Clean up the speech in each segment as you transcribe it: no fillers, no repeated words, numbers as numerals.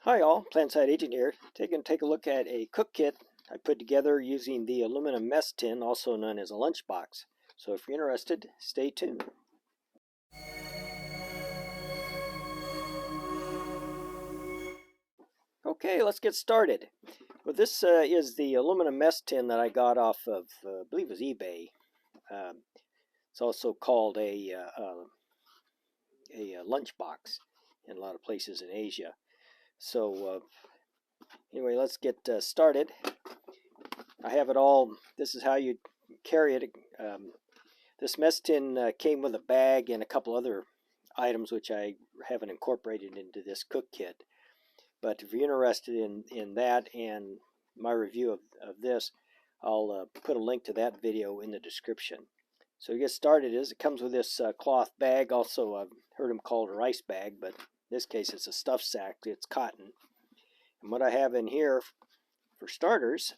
Hi all, Plantside Agent here. Take a look at a cook kit I put together using the aluminum mess tin, also known as a lunchbox. So if you're interested, stay tuned. Okay, let's get started. Well, this is the aluminum mess tin that I got off of, I believe it was eBay. It's also called a lunchbox in a lot of places in Asia. So anyway, let's get started. I have it all. This is how you carry it. This mess tin came with a bag and a couple other items which I haven't incorporated into this cook kit. But if you're interested in that and my review of this, I'll put a link to that video in the description. So to get started, it comes with this cloth bag. Also, I've heard them called a rice bag, but in this case it's a stuff sack. It's cotton. And what I have in here, for starters,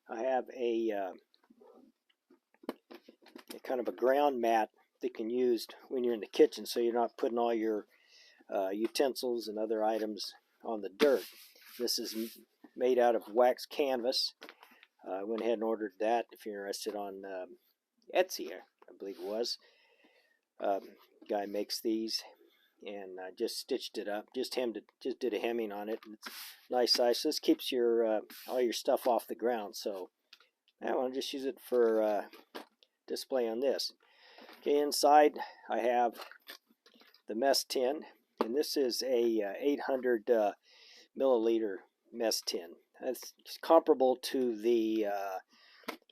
I have a kind of a ground mat that you can use when you're in the kitchen, so you're not putting all your utensils and other items on the dirt. This is made out of wax canvas. I went ahead and ordered that. If you're interested, on Etsy, I believe it was. Guy makes these, and I just stitched it up. Just did a hemming on it. It's nice size. So this keeps your all your stuff off the ground. So I want to just use it for display on this. Okay, inside I have the mess tin, and this is a 800 milliliter mess tin. That's comparable to the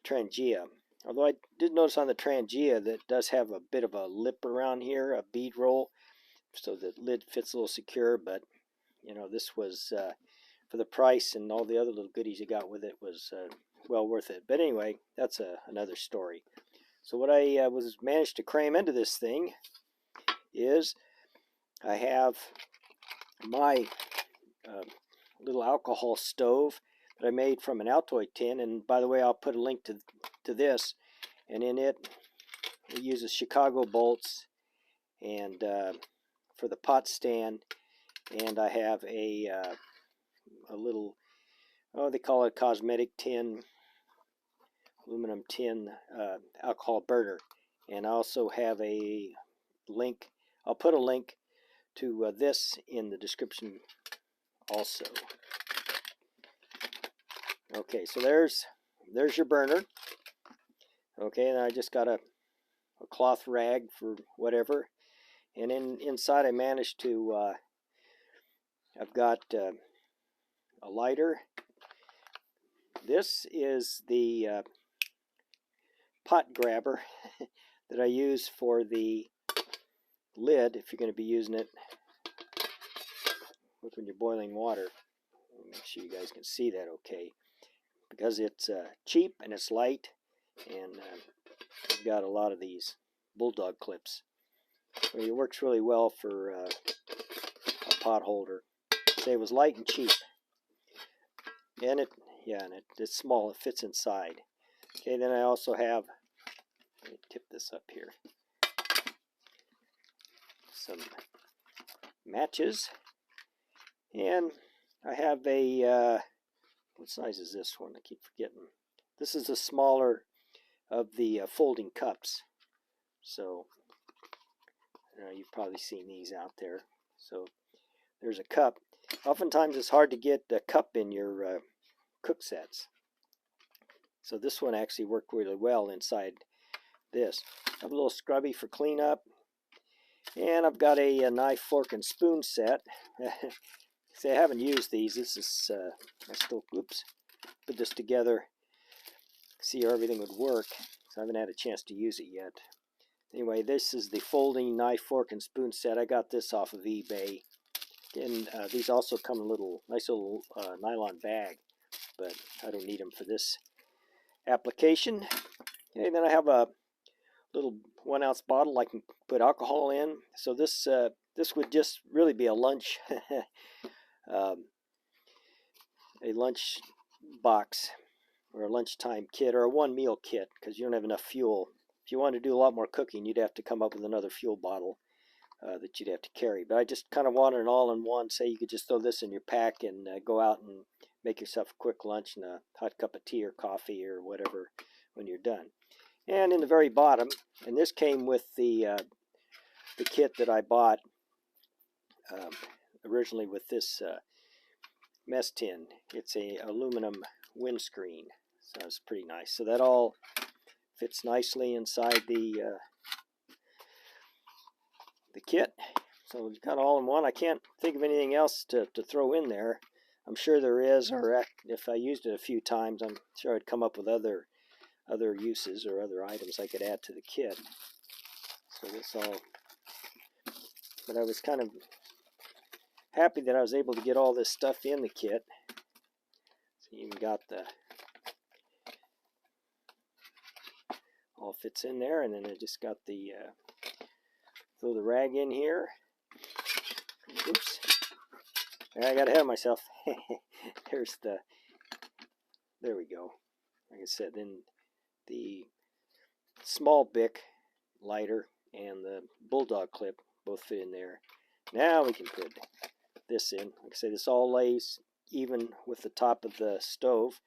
Trangia. Although I did notice on the Trangia that it does have a bit of a lip around here, a bead roll, so the lid fits a little secure. But you know, this was for the price and all the other little goodies you got with it was well worth it. But anyway, that's another story. So what I managed to cram into this thing is I have my little alcohol stove that I made from an Altoid tin. And by the way, I'll put a link to this. And in it uses Chicago bolts and for the pot stand. And I have a little, they call it a cosmetic tin, aluminum tin alcohol burner. And I also have a link. I'll put a link to this in the description also. Okay, so there's your burner. Okay, and I just got a cloth rag for whatever. And inside I managed to, I've got a lighter. This is the pot grabber that I use for the lid if you're going to be using it when you're boiling water. Make sure you guys can see that okay, because it's cheap and it's light, and I've got a lot of these bulldog clips. I mean, it works really well for a pot holder. Say it was light and cheap, and it's small. It fits inside. Okay, then I also have, let me tip this up here, some matches, and I have a what size is this one? I keep forgetting. This is the smaller of the folding cups. So you've probably seen these out there. So there's a cup. Oftentimes it's hard to get a cup in your cook sets. So this one actually worked really well inside this. I have a little scrubby for cleanup. And I've got a knife, fork, and spoon set. See, I haven't used these. This is, I still, put this together, see how everything would work. So I haven't had a chance to use it yet. Anyway, this is the folding knife, fork, and spoon set. I got this off of eBay. And these also come in a nice little nylon bag, but I don't need them for this application. Okay, then I have a little 1 ounce bottle I can put alcohol in. So this would just really be a lunch a lunch box or a lunchtime kit or a one meal kit, because you don't have enough fuel. If you want to do a lot more cooking, you'd have to come up with another fuel bottle. that you'd have to carry. But I just kind of wanted an all-in-one. Say you could just throw this in your pack and go out and make yourself a quick lunch and a hot cup of tea or coffee or whatever when you're done. And in the very bottom, and this came with the kit that I bought originally with this mess tin. It's a aluminum windscreen, so it's pretty nice. So that all fits nicely inside the kit. So we've got all in one. I can't think of anything else to throw in there. I'm sure there is, or if I used it a few times, I'm sure I'd come up with other uses or other items I could add to the kit. So this all, but I was kind of happy that I was able to get all this stuff in the kit. So you even got the, all fits in there, and then I just got the, throw the rag in here. Oops. I got ahead of myself. There's the, there we go. Like I said, then the small Bic lighter and the bulldog clip both fit in there. Now we can put this in. Like I say, this all lays even with the top of the stove.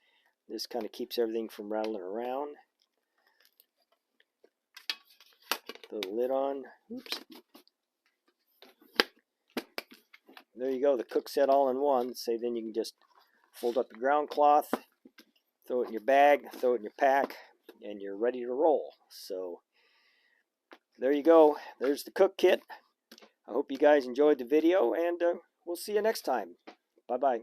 This kind of keeps everything from rattling around. Throw the lid on. Oops. There you go, the cook set all in one. Say then you can just fold up your ground cloth, throw it in your bag, throw it in your pack, and you're ready to roll. So there you go. There's the cook kit. I hope you guys enjoyed the video, and we'll see you next time. Bye-bye.